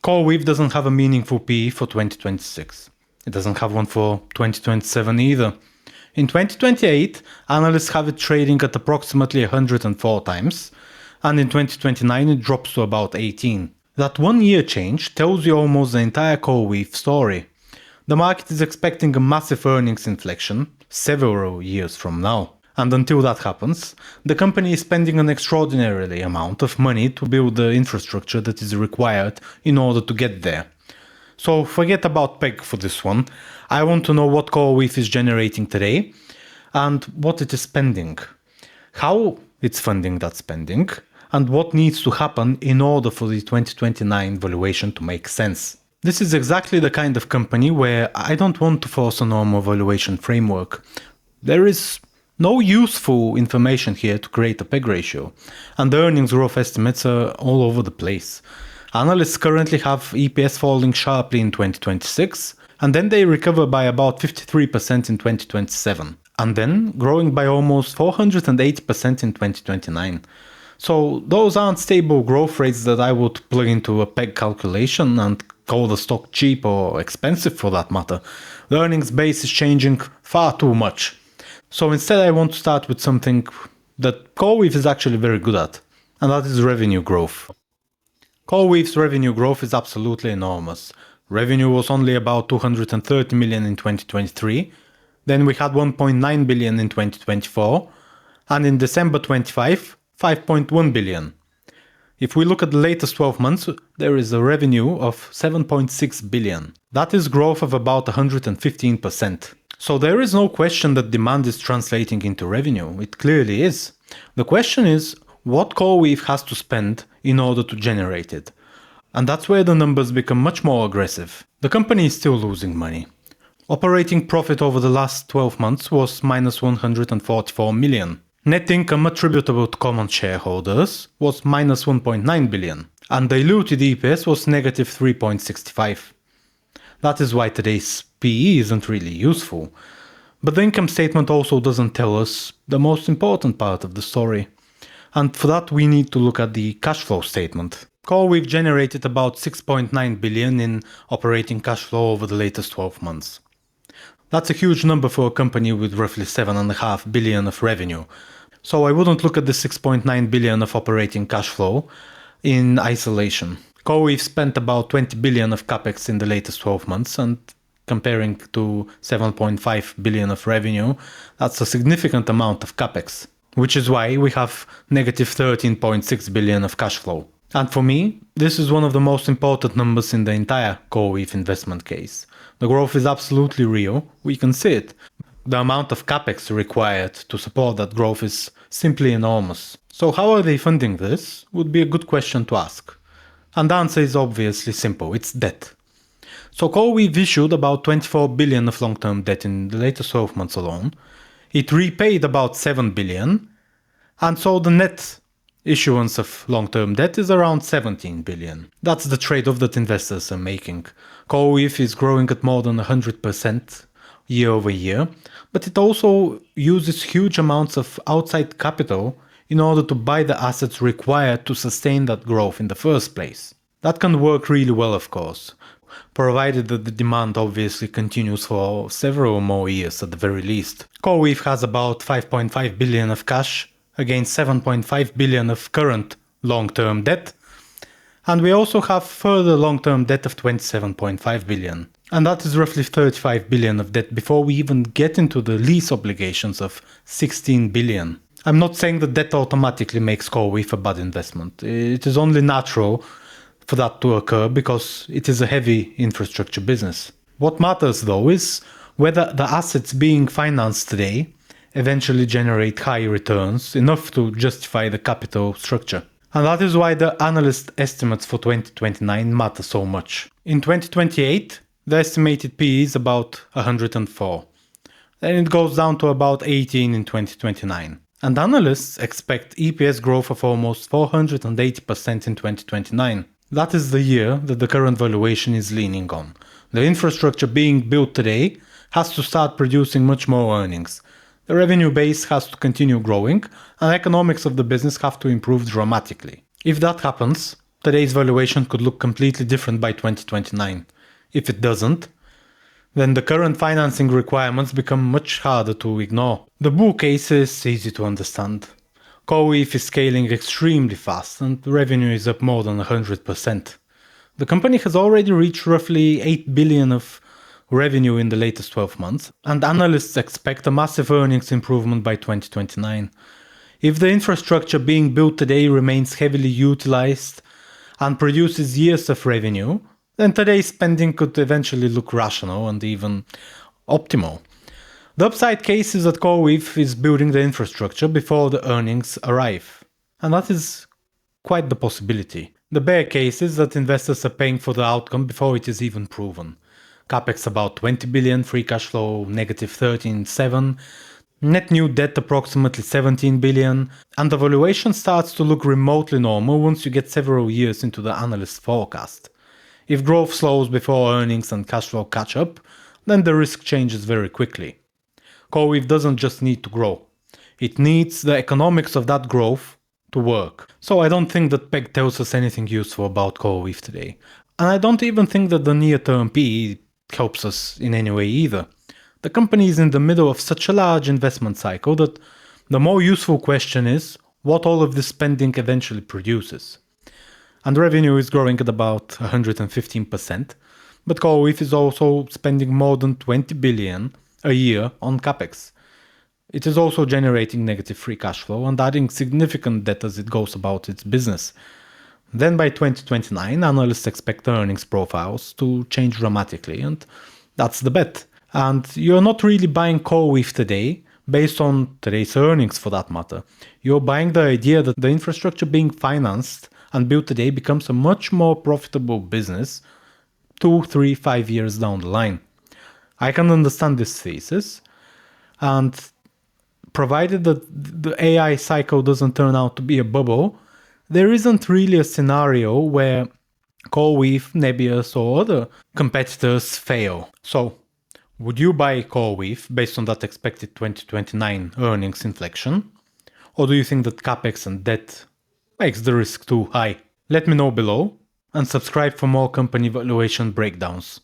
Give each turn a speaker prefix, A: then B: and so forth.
A: CoreWeave doesn't have a meaningful PE for 2026. It doesn't have one for 2027 either. In 2028, analysts have it trading at approximately 104 times, and in 2029 it drops to about 18. That 1 year change tells you almost the entire CoreWeave story. The market is expecting a massive earnings inflection several years from now. And until that happens, the company is spending an extraordinary amount of money to build the infrastructure that is required in order to get there. So forget about PEG for this one. I want to know what CoreWeave is generating today and what it is spending, how it's funding that spending, and what needs to happen in order for the 2029 valuation to make sense. This is exactly the kind of company where I don't want to force a normal valuation framework. There is no useful information here to create a PEG ratio, and the earnings growth estimates are all over the place. Analysts currently have EPS falling sharply in 2026, and then they recover by about 53% in 2027, and then growing by almost 408% in 2029. So those aren't stable growth rates that I would plug into a PEG calculation and call the stock cheap or expensive for that matter. The earnings base is changing far too much. So instead I want to start with something that CoreWeave is actually very good at, and that is revenue growth. CoreWeave's revenue growth is absolutely enormous. Revenue was only about 230 million in 2023, then we had 1.9 billion in 2024, and in December 25, 5.1 billion. If we look at the latest 12 months, there is a revenue of 7.6 billion. That is growth of about 115%. So there is no question that demand is translating into revenue. It clearly is. The question is what CoreWeave has to spend in order to generate it. And that's where the numbers become much more aggressive. The company is still losing money. Operating profit over the last 12 months was minus 144 million. Net income attributable to common shareholders was minus 1.9 billion. And diluted EPS was negative 3.65. That is why today's PE isn't really useful. But the income statement also doesn't tell us the most important part of the story. And for that we need to look at the cash flow statement. CoreWeave generated about 6.9 billion in operating cash flow over the latest 12 months. That's a huge number for a company with roughly 7.5 billion of revenue. So I wouldn't look at the 6.9 billion of operating cash flow in isolation. CoreWeave spent about 20 billion of capex in the latest 12 months, and comparing to 7.5 billion of revenue, that's a significant amount of capex, which is why we have negative 13.6 billion of cash flow. And for me, this is one of the most important numbers in the entire CoreWeave investment case. The growth is absolutely real, we can see it. The amount of capex required to support that growth is simply enormous. So how are they funding this would be a good question to ask. And the answer is obviously simple, it's debt. So CoreWeave issued about 24 billion of long-term debt in the latest 12 months alone. It repaid about 7 billion, and so the net issuance of long-term debt is around 17 billion. That's the trade-off that investors are making. CoreWeave is growing at more than 100% year over year, but it also uses huge amounts of outside capital in order to buy the assets required to sustain that growth in the first place. That can work really well, of course, provided that the demand obviously continues for several more years at the very least. CoreWeave has about 5.5 billion of cash against 7.5 billion of current long-term debt, and we also have further long-term debt of 27.5 billion. And that is roughly 35 billion of debt before we even get into the lease obligations of 16 billion. I'm not saying that debt automatically makes CoreWeave a bad investment. It is only natural for that to occur because it is a heavy infrastructure business. What matters though is whether the assets being financed today eventually generate high returns enough to justify the capital structure. And that is why the analyst estimates for 2029 matter so much. In 2028, the estimated PE is about 104. Then it goes down to about 18 in 2029. And analysts expect EPS growth of almost 480% in 2029. That is the year that the current valuation is leaning on. The infrastructure being built today has to start producing much more earnings. The revenue base has to continue growing, and economics of the business have to improve dramatically. If that happens, today's valuation could look completely different by 2029. If it doesn't, then the current financing requirements become much harder to ignore. The bull case is easy to understand. CoreWeave is scaling extremely fast and revenue is up more than 100%. The company has already reached roughly 8 billion of revenue in the latest 12 months, and analysts expect a massive earnings improvement by 2029. If the infrastructure being built today remains heavily utilized and produces years of revenue, then today's spending could eventually look rational and even optimal. The upside case is that CoreWeave is building the infrastructure before the earnings arrive, and that is quite the possibility. The bear case is that investors are paying for the outcome before it is even proven. Capex about 20 billion, free cash flow negative 13.7, net new debt approximately 17 billion, and the valuation starts to look remotely normal once you get several years into the analyst forecast. If growth slows before earnings and cash flow catch up, then the risk changes very quickly. CoreWeave doesn't just need to grow. It needs the economics of that growth to work. So I don't think that PEG tells us anything useful about CoreWeave today. And I don't even think that the near-term PE helps us in any way either. The company is in the middle of such a large investment cycle that the more useful question is what all of this spending eventually produces. And revenue is growing at about 115%, but CoreWeave is also spending more than 20 billion a year on capex. It is also generating negative free cash flow and adding significant debt as it goes about its business. Then by 2029, analysts expect earnings profiles to change dramatically, and that's the bet. And you're not really buying CoreWeave today based on today's earnings for that matter. You're buying the idea that the infrastructure being financed and built today becomes a much more profitable business 2, 3, 5 years down the line. I can understand this thesis, and provided that the AI cycle doesn't turn out to be a bubble, there isn't really a scenario where CoreWeave, Nebius, or other competitors fail. So, would you buy CoreWeave based on that expected 2029 earnings inflection? Or do you think that capex and debt makes the risk too high? Let me know below, and subscribe for more company valuation breakdowns.